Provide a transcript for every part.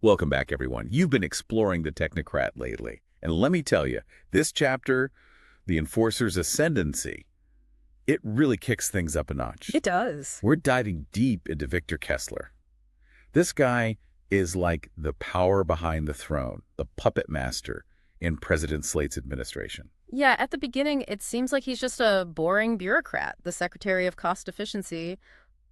Welcome back, everyone. You've been exploring the technocrat lately. And let me tell you, this chapter, The Enforcer's Ascendancy, it really kicks things up a notch. It does. We're diving deep into Victor Kessler. This guy is like the power behind the throne, the puppet master in President Slate's administration. Yeah, at the beginning, it seems like he's just a boring bureaucrat, the Secretary of Cost Efficiency.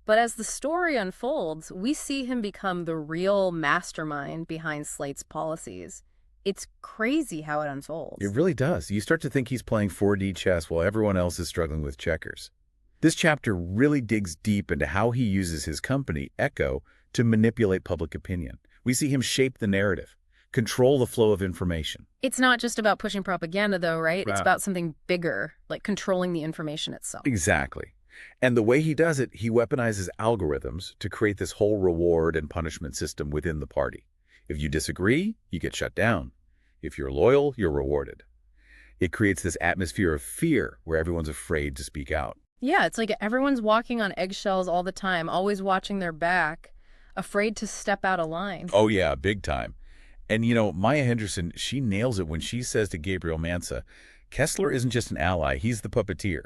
But as the story unfolds, we see him become the real mastermind behind Slate's policies. It's crazy how it unfolds. It really does. You start to think he's playing 4D chess while everyone else is struggling with checkers. This chapter really digs deep into how he uses his company, Echo, to manipulate public opinion. We see him shape the narrative, control the flow of information. It's not just about pushing propaganda, though, right? It's Right. about something bigger, like controlling the information itself. Exactly. And the way he does it, he weaponizes algorithms to create this whole reward and punishment system within the party. If you disagree, you get shut down. If you're loyal, you're rewarded. It creates this atmosphere of fear where everyone's afraid to speak out. Yeah, it's like everyone's walking on eggshells all the time, always watching their back, afraid to step out of line. Oh yeah, big time. And Maya Henderson, she nails it when she says to Gabriel Mansa, Kessler isn't just an ally, he's the puppeteer.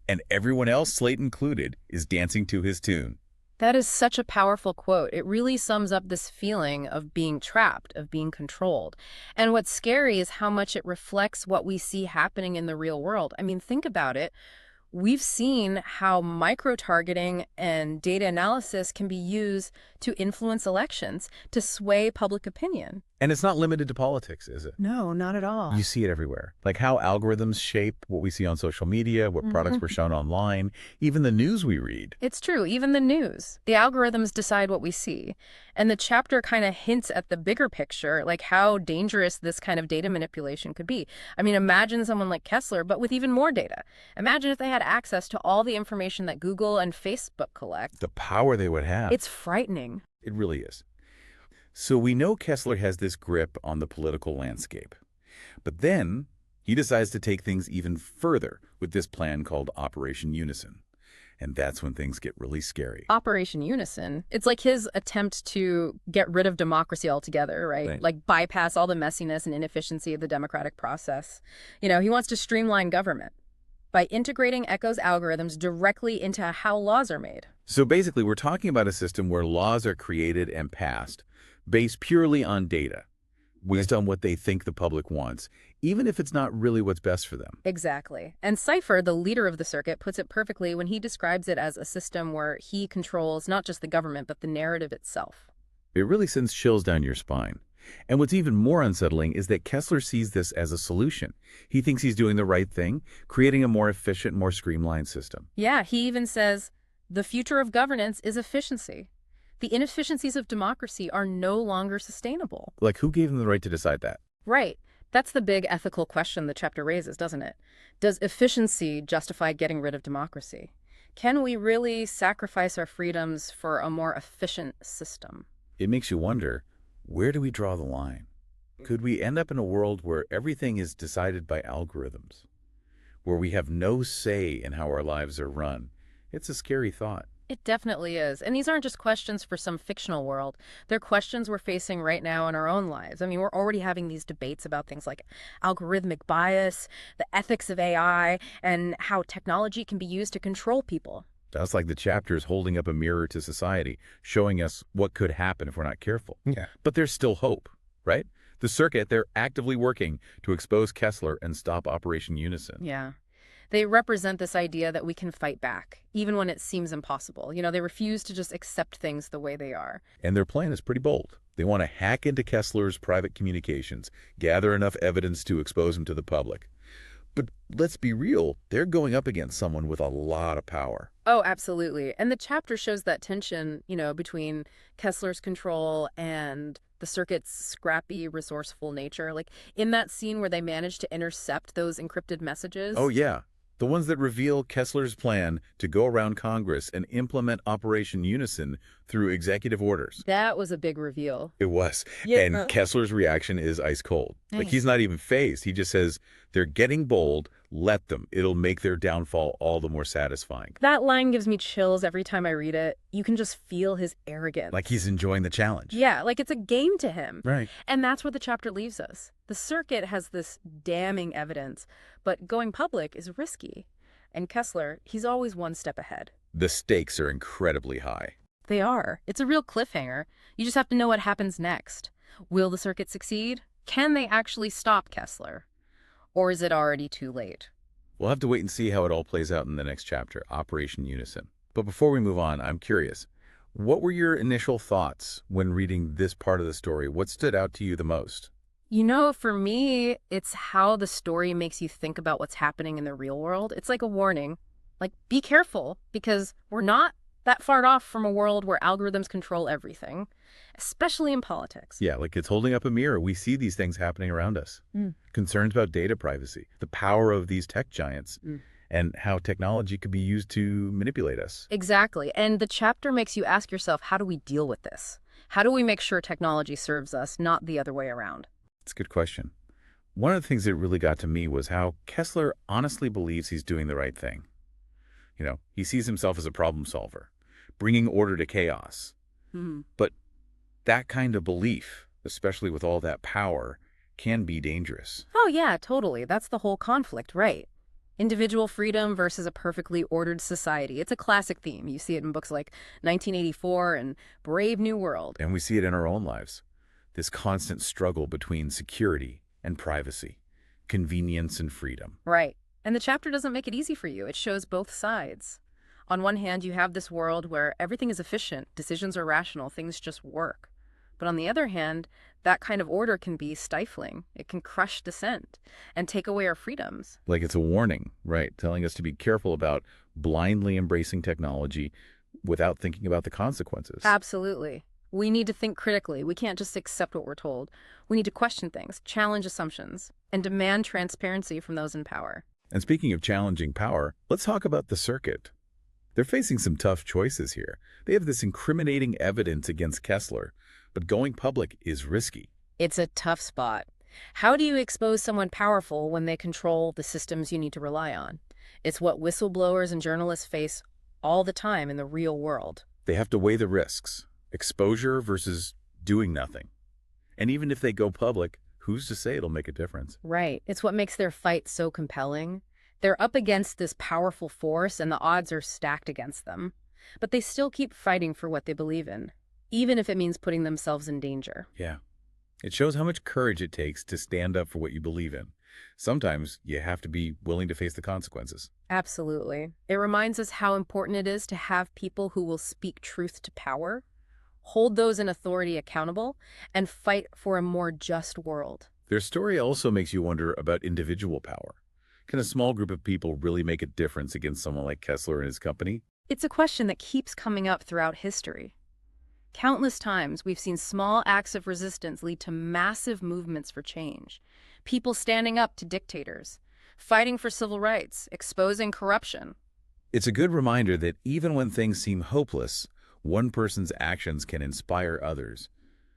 And everyone else, Slate included, is dancing to his tune. That is such a powerful quote. It really sums up this feeling of being trapped, of being controlled. And what's scary is how much it reflects what we see happening in the real world. I mean, think about it. We've seen how micro-targeting and data analysis can be used to influence elections, to sway public opinion. And it's not limited to politics, is it? No, not at all. You see it everywhere. Like how algorithms shape what we see on social media, what products we're shown online, even the news we read. It's true, even the news. The algorithms decide what we see. And the chapter kind of hints at the bigger picture, like how dangerous this kind of data manipulation could be. I mean, imagine someone like Kessler, but with even more data. Imagine if they had access to all the information that Google and Facebook collect. The power they would have. It's frightening. It really is. So we know Kessler has this grip on the political landscape. But then he decides to take things even further with this plan called Operation Unison. And that's when things get really scary. Operation Unison. It's like his attempt to get rid of democracy altogether, right? Like bypass all the messiness and inefficiency of the democratic process. He wants to streamline government by integrating Echo's algorithms directly into how laws are made. So basically, we're talking about a system where laws are created and passed based purely on data, based on what they think the public wants, even if it's not really what's best for them. Exactly. And Cypher, the leader of the circuit, puts it perfectly when he describes it as a system where he controls not just the government, but the narrative itself. It really sends chills down your spine. And what's even more unsettling is that Kessler sees this as a solution. He thinks he's doing the right thing, creating a more efficient, more streamlined system. Yeah, he even says, the future of governance is efficiency. The inefficiencies of democracy are no longer sustainable. Like, who gave them the right to decide that? Right. That's the big ethical question the chapter raises, doesn't it? Does efficiency justify getting rid of democracy? Can we really sacrifice our freedoms for a more efficient system? It makes you wonder, where do we draw the line? Could we end up in a world where everything is decided by algorithms, where we have no say in how our lives are run? It's a scary thought. It definitely is. And these aren't just questions for some fictional world. They're questions we're facing right now in our own lives. I mean, we're already having these debates about things like algorithmic bias, the ethics of AI, and how technology can be used to control people. That's like the chapter is holding up a mirror to society, showing us what could happen if we're not careful. Yeah. But there's still hope, right? The circuit, they're actively working to expose Kessler and stop Operation Unison. Yeah. They represent this idea that we can fight back, even when it seems impossible. They refuse to just accept things the way they are. And their plan is pretty bold. They want to hack into Kessler's private communications, gather enough evidence to expose him to the public. But let's be real, they're going up against someone with a lot of power. Oh, absolutely. And the chapter shows that tension, between Kessler's control and the circuit's scrappy, resourceful nature. Like in that scene where they managed to intercept those encrypted messages. Oh, yeah. The ones that reveal Kessler's plan to go around Congress and implement Operation Unison through executive orders. That was a big reveal. It was. Yeah. And Kessler's reaction is ice cold. Like, he's not even fazed. He just says, they're getting bold. Let them. It'll make their downfall all the more satisfying. That line gives me chills every time I read it. You can just feel his arrogance. Like he's enjoying the challenge. Yeah, like it's a game to him. Right. And that's where the chapter leaves us. The circuit has this damning evidence, but going public is risky. And Kessler, he's always one step ahead. The stakes are incredibly high. They are. It's a real cliffhanger. You just have to know what happens next. Will the circuit succeed? Can they actually stop Kessler? Or is it already too late? We'll have to wait and see how it all plays out in the next chapter, Operation Unison. But before we move on, I'm curious. What were your initial thoughts when reading this part of the story? What stood out to you the most? You know, for me, it's how the story makes you think about what's happening in the real world. It's like a warning. Like, be careful, because we're not that far off from a world where algorithms control everything, especially in politics. Yeah, like it's holding up a mirror. We see these things happening around us. Concerns about data privacy, the power of these tech giants, and how technology could be used to manipulate us. Exactly. And the chapter makes you ask yourself, how do we deal with this? How do we make sure technology serves us, not the other way around? It's a good question. One of the things that really got to me was how Kessler honestly believes he's doing the right thing. You know, he sees himself as a problem solver, bringing order to chaos. But that kind of belief, especially with all that power, can be dangerous. Oh, yeah, totally. That's the whole conflict, right? Individual freedom versus a perfectly ordered society. It's a classic theme. You see it in books like 1984 and Brave New World. And we see it in our own lives. This constant struggle between security and privacy, convenience and freedom. Right. And the chapter doesn't make it easy for you. It shows both sides. On one hand, you have this world where everything is efficient, decisions are rational, things just work. But on the other hand, that kind of order can be stifling. It can crush dissent and take away our freedoms. Like it's a warning, right? Telling us to be careful about blindly embracing technology without thinking about the consequences. Absolutely. We need to think critically. We can't just accept what we're told. We need to question things, challenge assumptions, and demand transparency from those in power. And speaking of challenging power, let's talk about the circuit. They're facing some tough choices here. They have this incriminating evidence against Kessler, but going public is risky. It's a tough spot. How do you expose someone powerful when they control the systems you need to rely on? It's what whistleblowers and journalists face all the time in the real world. They have to weigh the risks, exposure versus doing nothing. And even if they go public, who's to say it'll make a difference? Right. It's what makes their fight so compelling. They're up against this powerful force and the odds are stacked against them. But they still keep fighting for what they believe in, even if it means putting themselves in danger. Yeah. It shows how much courage it takes to stand up for what you believe in. Sometimes you have to be willing to face the consequences. Absolutely. It reminds us how important it is to have people who will speak truth to power, hold those in authority accountable, and fight for a more just world. Their story also makes you wonder about individual power. Can a small group of people really make a difference against someone like Kessler and his company? It's a question that keeps coming up throughout history. Countless times we've seen small acts of resistance lead to massive movements for change. People standing up to dictators, fighting for civil rights, exposing corruption. It's a good reminder that even when things seem hopeless, one person's actions can inspire others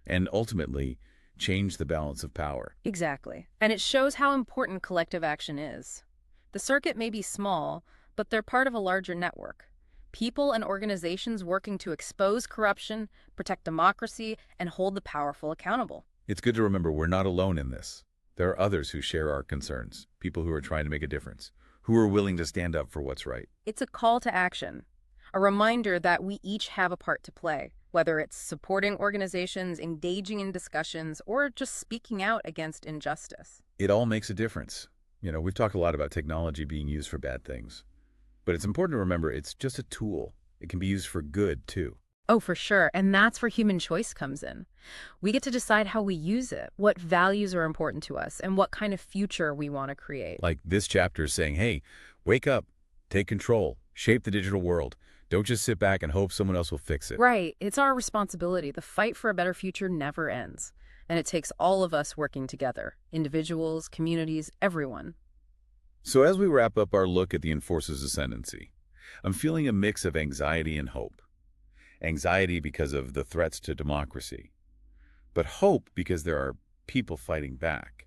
and ultimately change the balance of power. Exactly. And it shows how important collective action is. The circuit may be small, but they're part of a larger network. People and organizations working to expose corruption, protect democracy, and hold the powerful accountable. It's good to remember we're not alone in this. There are others who share our concerns, people who are trying to make a difference, who are willing to stand up for what's right. It's a call to action, a reminder that we each have a part to play, whether it's supporting organizations, engaging in discussions, or just speaking out against injustice. It all makes a difference. You know, we've talked a lot about technology being used for bad things. But it's important to remember it's just a tool. It can be used for good, too. Oh, for sure. And that's where human choice comes in. We get to decide how we use it, what values are important to us, and what kind of future we want to create. Like this chapter is saying, hey, wake up, take control, shape the digital world. Don't just sit back and hope someone else will fix it. Right. It's our responsibility. The fight for a better future never ends. And it takes all of us working together, individuals, communities, everyone. So as we wrap up our look at the Enforcer's Ascendancy, I'm feeling a mix of anxiety and hope. Anxiety because of the threats to democracy, but hope because there are people fighting back,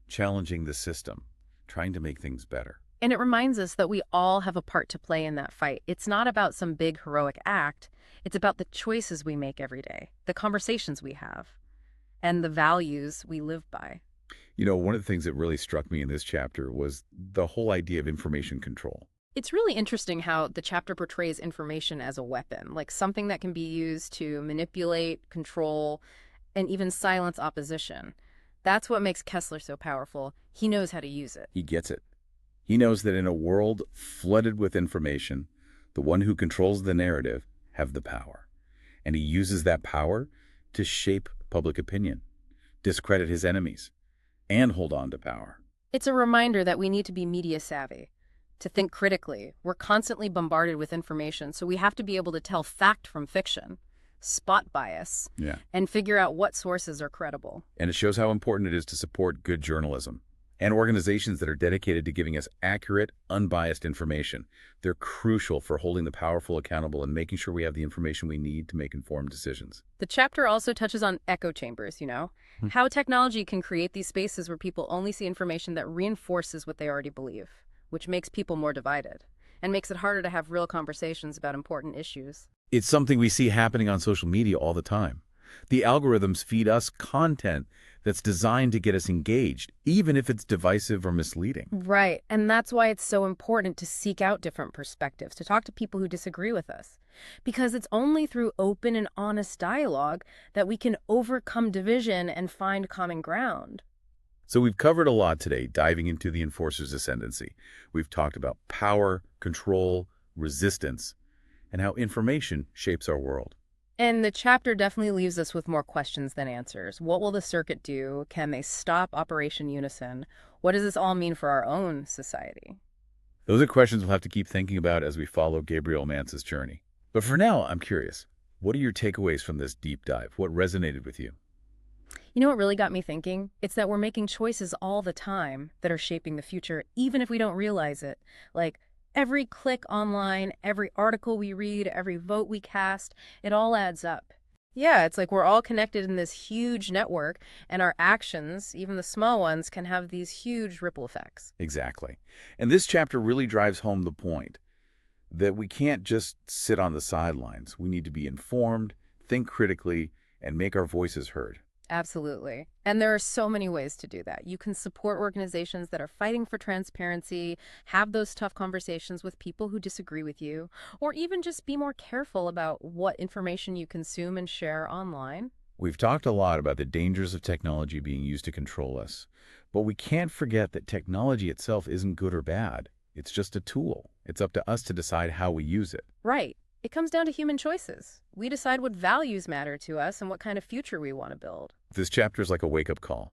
challenging the system, trying to make things better. And it reminds us that we all have a part to play in that fight. It's not about some big heroic act. It's about the choices we make every day, the conversations we have, and the values we live by. You know, one of the things that really struck me in this chapter was the whole idea of information control. It's really interesting how the chapter portrays information as a weapon, like something that can be used to manipulate, control, and even silence opposition. That's what makes Kessler so powerful. He knows how to use it. He gets it. He knows that in a world flooded with information, the one who controls the narrative have the power. And he uses that power to shape public opinion, discredit his enemies, and hold on to power. It's a reminder that we need to be media savvy, to think critically. We're constantly bombarded with information, so we have to be able to tell fact from fiction, spot bias, Yeah. and figure out what sources are credible. And it shows how important it is to support good journalism and organizations that are dedicated to giving us accurate, unbiased information. They're crucial for holding the powerful accountable and making sure we have the information we need to make informed decisions. The chapter also touches on echo chambers, how technology can create these spaces where people only see information that reinforces what they already believe, which makes people more divided and makes it harder to have real conversations about important issues. It's something we see happening on social media all the time. The algorithms feed us content that's designed to get us engaged, even if it's divisive or misleading. Right, and that's why it's so important to seek out different perspectives, to talk to people who disagree with us. Because it's only through open and honest dialogue that we can overcome division and find common ground. So we've covered a lot today, diving into the enforcer's ascendancy. We've talked about power, control, resistance, and how information shapes our world. And the chapter definitely leaves us with more questions than answers. What will the circuit do? Can they stop Operation Unison? What does this all mean for our own society? Those are questions we'll have to keep thinking about as we follow Gabriel Mance's journey. But for now, I'm curious, what are your takeaways from this deep dive? What resonated with you? You know what really got me thinking? It's that we're making choices all the time that are shaping the future, even if we don't realize it. Like, every click online, every article we read, every vote we cast, it all adds up. Yeah, it's like we're all connected in this huge network, and our actions, even the small ones, can have these huge ripple effects. Exactly. And this chapter really drives home the point that we can't just sit on the sidelines. We need to be informed, think critically, and make our voices heard. Absolutely. And there are so many ways to do that. You can support organizations that are fighting for transparency, have those tough conversations with people who disagree with you, or even just be more careful about what information you consume and share online. We've talked a lot about the dangers of technology being used to control us, but we can't forget that technology itself isn't good or bad. It's just a tool. It's up to us to decide how we use it. Right. It comes down to human choices. We decide what values matter to us and what kind of future we want to build. This chapter is like a wake-up call.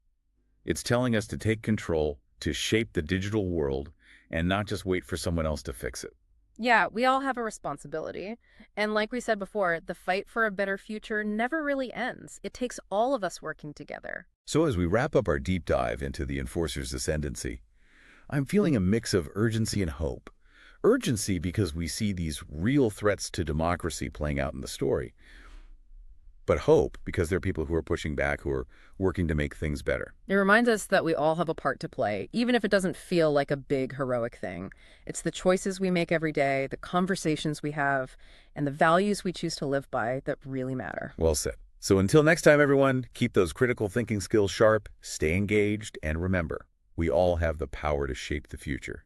It's telling us to take control, to shape the digital world, and not just wait for someone else to fix it. Yeah, we all have a responsibility. And like we said before, the fight for a better future never really ends. It takes all of us working together. So as we wrap up our deep dive into the enforcer's ascendancy, I'm feeling a mix of urgency and hope. Urgency because we see these real threats to democracy playing out in the story. But hope because there are people who are pushing back, who are working to make things better. It reminds us that we all have a part to play, even if it doesn't feel like a big heroic thing. It's the choices we make every day, the conversations we have, and the values we choose to live by that really matter. Well said. So until next time, everyone, keep those critical thinking skills sharp, stay engaged, and remember, we all have the power to shape the future.